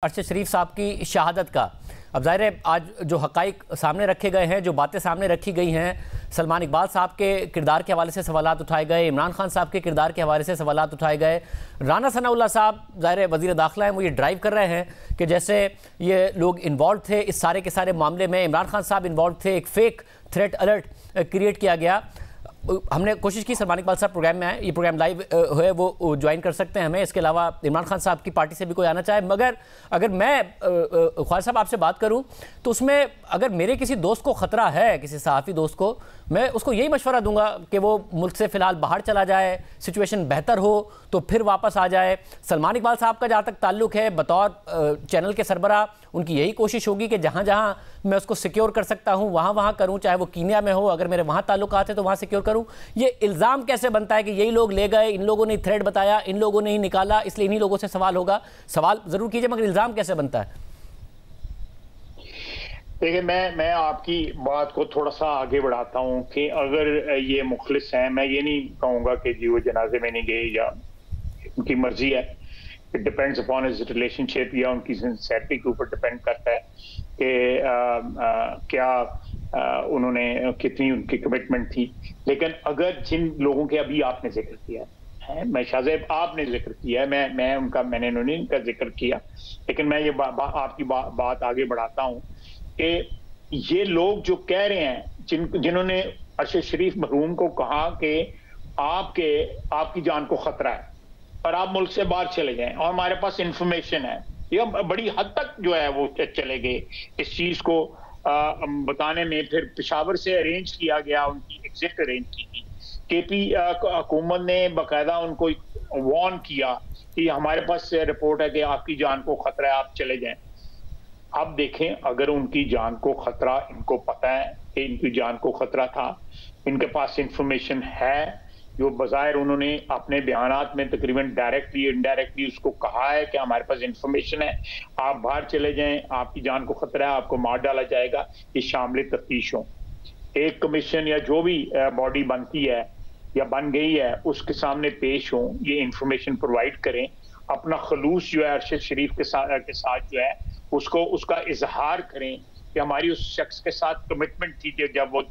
अरशद शरीफ साहब की शहादत का। अब ज़ाहिर है आज जो हक़ाइक़ सामने रखे गए हैं, जो बातें सामने रखी गई हैं, सलमान इकबाल साहब के किरदार के हवाले से सवालात उठाए गए, इमरान खान साहब के किरदार के हवाले से सवालात उठाए गए। राना सनाउल्लाह साहब ज़ाहिर है वज़ीर दाखिला हैं, वो ये ड्राइव कर रहे हैं कि जैसे ये लोग इन्वॉल्व थे इस सारे के सारे मामले में, इमरान खान साहब इन्वॉल्व थे, एक फ़ेक थ्रेट अलर्ट क्रिएट किया गया। हमने कोशिश की सलमान इकबाल साहब प्रोग्राम में आए, ये प्रोग्राम लाइव है, वो ज्वाइन कर सकते हैं हमें। इसके अलावा इमरान खान साहब की पार्टी से भी कोई आना चाहे, मगर अगर मैं ख्वाजा साहब आपसे बात करूं तो उसमें अगर मेरे किसी दोस्त को ख़तरा है, किसी सहाफ़ी दोस्त को, मैं उसको यही मशवरा दूंगा कि वो मुल्क से फ़िलहाल बाहर चला जाए, सिचुएशन बेहतर हो तो फिर वापस आ जाए। सलमान इकबाल साहब का जहाँ तक ताल्लुक़ है, बतौर चैनल के सरबराह उनकी यही कोशिश होगी कि जहाँ जहाँ मैं उसको सिक्योर कर सकता हूँ वहाँ वहाँ करूँ, चाहे वो कीनिया में हो, अगर मेरे वहाँ ताल्लुकात है तो वहाँ सिक्योर करूँ। ये इल्ज़ाम कैसे बनता है कि यही लोग ले गए, इन लोगों ने थ्रेड बताया, इन लोगों ने ही निकाला, इसलिए इन्हीं लोगों से सवाल होगा? सवाल ज़रूर कीजिए, मगर इल्ज़ाम कैसे बनता है? देखिए, मैं आपकी बात को थोड़ा सा आगे बढ़ाता हूँ कि अगर ये मुखलिस हैं, मैं ये नहीं कहूँगा कि जी वो जनाजे में नहीं गए या उनकी मर्जी है। It depends upon his relationship या उनकी सिंसेरिटी के ऊपर डिपेंड करता है कि क्या उन्होंने कितनी उनकी कमिटमेंट थी। लेकिन अगर जिन लोगों के अभी आपने जिक्र किया है, मैं शाहजेब आपने जिक्र किया है, मैंने उन्होंने इनका जिक्र किया, लेकिन मैं ये आपकी बात आगे बढ़ाता हूँ कि ये लोग जो कह रहे हैं, जिन्होंने अरशद शरीफ मरहूम को कहा कि आपकी जान को खतरा है और आप मुल्क से बाहर चले जाएं और हमारे पास इंफॉर्मेशन है, ये बड़ी हद तक जो है वो चले गए इस चीज को बताने में। फिर पेशावर से अरेंज किया गया, उनकी एग्जिट अरेंज की गई। केपी हुकूमत ने बाकायदा उनको वार्न किया कि हमारे पास रिपोर्ट है कि आपकी जान को खतरा है, आप चले जाएं। अब देखें, अगर उनकी जान को खतरा, इनको पता है कि इनकी जान को खतरा था, इनके पास इंफॉर्मेशन है, जो बज़ाहिर उन्होंने अपने बयानात में तकरीबन डायरेक्टली इनडायरेक्टली उसको कहा है कि हमारे पास इंफॉर्मेशन है, आप बाहर चले जाएं, आपकी जान को खतरा है, आपको मार डाला जाएगा, ये शामिल तफ्तीश हो। एक कमीशन या जो भी बॉडी बनती है या बन गई है उसके सामने पेश हो, ये इंफॉर्मेशन प्रोवाइड करें, अपना खलूस जो है अरशद शरीफ के साथ जो है उसका इजहार करें कि हमारी उस शख्स के साथ कमिटमेंट थी जब वो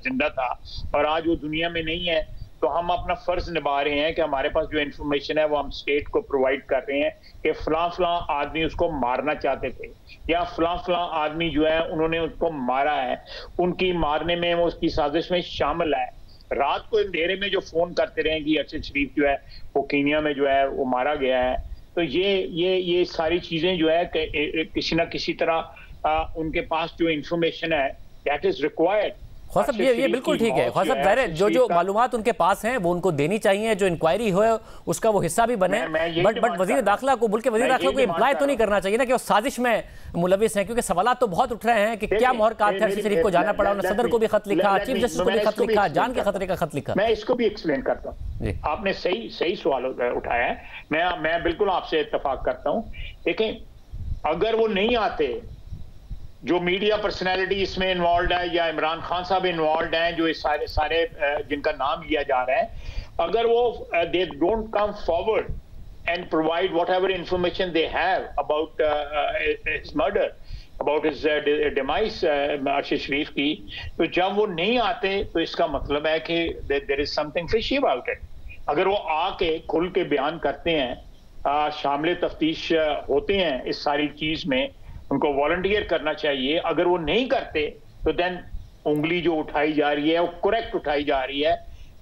जिंदा था और आज वो दुनिया में नहीं है, तो हम अपना फर्ज निभा रहे हैं कि हमारे पास जो इंफॉर्मेशन है वो हम स्टेट को प्रोवाइड कर रहे हैं कि फलां आदमी उसको मारना चाहते थे या फलां आदमी जो है उन्होंने उसको मारा है, उनकी मारने में वो उसकी साजिश में शामिल है। रात को अंधेरे में जो फोन करते रहे कि अरशद शरीफ जो है वो कीनिया में जो है वो मारा गया है, तो ये सारी चीजें जो है किसी ना किसी तरह उनके पास जो इंफॉर्मेशन है that is required. Khwaja Sahab ये बिल्कुल ठीक है। ख्वाजा साहब ज़ाहिर है जो मालूमात उनके पास हैं वो उनको देनी चाहिए, जो इंक्वायरी हो उसका वो हिस्सा भी बने, बट वज़ीर दाखिला को, मुल्क के वज़ीर दाखिला को इम्प्लाई तो नहीं करना चाहिए ना कि वो साजिश में मुलविस हैं, क्योंकि सवालात तो बहुत उठ रहे हैं कि क्या मुहरकात थे अरशद शरीफ को जाना पड़ा, उन्होंने सदर को भी खत लिखा, चीफ जस्टिस को भी खत लिखा, जान के खतरे का खत लिखा। मैं इसको भी एक्सप्लेन करता हूँ, आपने सही सवाल उठाया है, मैं बिल्कुल आपसे इत्तफाक करता हूँ। देखें, अगर वो नहीं आते, जो मीडिया पर्सनैलिटी इसमें इन्वॉल्व है या इमरान खान साहब इन्वॉल्व हैं, जो इस सारे जिनका नाम लिया जा रहा है, अगर वो they don't come forward and provide whatever information they have about his murder, about his demise Arshad Sharif की, तो जब वो नहीं आते तो इसका मतलब है कि there is something fishy about it. अगर वो आके खुल के बयान करते हैं, शामिल तफ्तीश होते हैं इस सारी चीज में, उनको वॉलंटियर करना चाहिए। अगर वो नहीं करते तो देन उंगली जो उठाई जा रही है वो करेक्ट उठाई जा रही है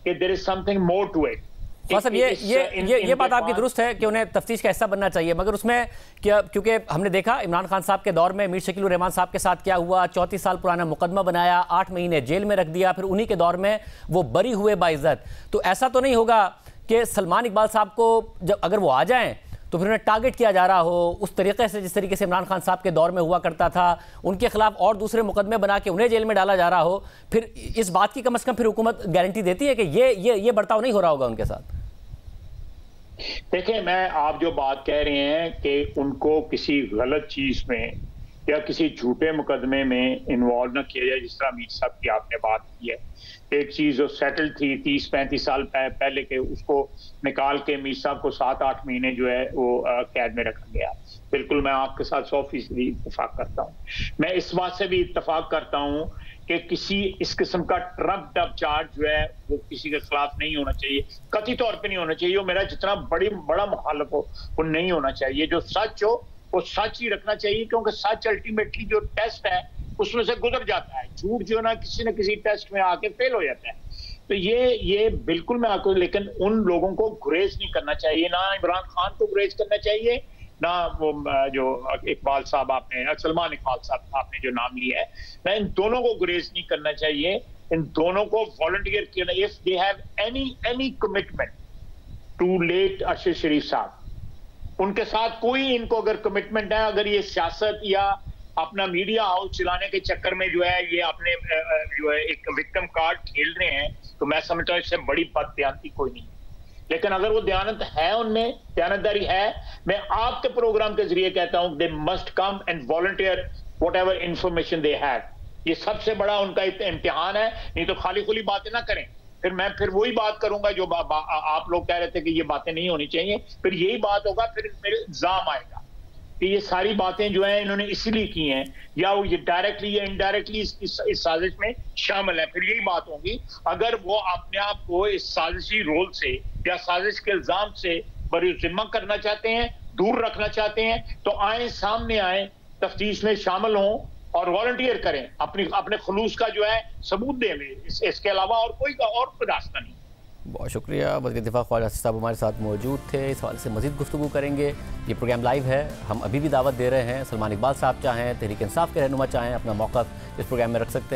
कि there is something more to it. साहब ये बात आपकी दुरुस्त है कि उन्हें तफ्तीश का हिस्सा बनना चाहिए, मगर उसमें क्या, क्योंकि हमने देखा इमरान खान साहब के दौर में मीर शकील उर रहमान साहब के साथ क्या हुआ, 34 साल पुराना मुकदमा बनाया, 8 महीने जेल में रख दिया, फिर उन्हीं के दौर में वो बरी हुए बाइज्जत। तो ऐसा तो नहीं होगा कि सलमान इकबाल साहब को जब अगर वो आ जाएं तो फिर उन्हें टारगेट किया जा रहा हो उस तरीके से जिस तरीके से इमरान खान साहब के दौर में हुआ करता था, उनके खिलाफ और दूसरे मुकदमे बना के उन्हें जेल में डाला जा रहा हो? फिर इस बात की कम से कम फिर हुकूमत गारंटी देती है कि ये बर्ताव नहीं हो रहा होगा उनके साथ? देखिए, आप जो बात कह रहे हैं कि उनको किसी गलत चीज में या किसी झूठे मुकदमे में इन्वॉल्व न किया जाए। जिस तरह मीर साहब की आपने बात की है, एक चीज जो सेटल थी 30-35 साल पहले के, उसको निकाल के मीर साहब को 7-8 महीने जो है वो कैद में रखा गया। बिल्कुल मैं आपके साथ 100% इत्तेफाक करता हूँ। मैं इस बात से भी इत्तेफाक करता हूँ कि किसी इस किस्म का ट्रम्प्ड अप चार्ज जो है वो किसी के खिलाफ नहीं होना चाहिए, कतई तौर पे नहीं होना चाहिए। वो मेरा जितना बड़ा मुखालिफ हो वो नहीं होना चाहिए। जो सच हो वो सच ही रखना चाहिए, क्योंकि सच अल्टीमेटली जो टेस्ट है उसमें से गुजर जाता है। झूठ जो ना किसी टेस्ट में आके फेल हो जाता है। तो ये बिल्कुल मैं आपको, लेकिन उन लोगों को गुरेज नहीं करना चाहिए, ना इमरान खान को गुरेज करना चाहिए, ना वो जो इकबाल साहब आपने, सलमान इकबाल साहब आपने जो नाम लिया है, ना इन दोनों को गुरेज नहीं करना चाहिए। इन दोनों को वॉलंटियर किया, if they have any commitment to let Arshad Sharif साहब, उनके साथ कोई इनको अगर कमिटमेंट है, अगर ये सियासत या अपना मीडिया हाउस चलाने के चक्कर में जो है ये अपने जो है एक विक्टिम कार्ड खेल रहे हैं, तो मैं समझता हूँ इससे बड़ी बददियानती कोई नहीं। लेकिन अगर वो दयानत है, उनमें दयानतदारी है, मैं आपके प्रोग्राम के जरिए कहता हूं they must come and volunteer whatever information they have. ये सबसे बड़ा उनका इम्तिहान है, नहीं तो खाली खुली बातें ना करें। फिर वही बात करूंगा जो आप लोग कह रहे थे कि ये बातें नहीं होनी चाहिए, फिर यही बात होगा, फिर मेरे इल्जाम आएगा कि ये सारी बातें जो है इन्होंने इसलिए की हैं, या वो ये डायरेक्टली या इनडायरेक्टली इस साजिश में शामिल है। फिर यही बात होगी, अगर वो अपने आप को इस साजिशी रोल से या साजिश के इल्जाम से बरी जिम्मा करना चाहते हैं, दूर रखना चाहते हैं, तो आए, सामने आए, तफ्तीश में शामिल हों और वॉलंटियर करें, अपने खुलूस का जो है सबूत दें। इसके अलावा और कोई रास्ता नहीं। बहुत शुक्रिया। वज़ीर दिफ़ा ख्वाजा साहब हमारे साथ मौजूद थे। इस हवाले से मज़ीद गुफ्तगू करेंगे। ये प्रोग्राम लाइव है, हम अभी भी दावत दे रहे हैं। सलमान इकबाल साहब चाहें, तहरीक इंसाफ के रहनुमा चाहें, अपना मौक़िफ़ इस प्रोग्राम में रख सकते हैं।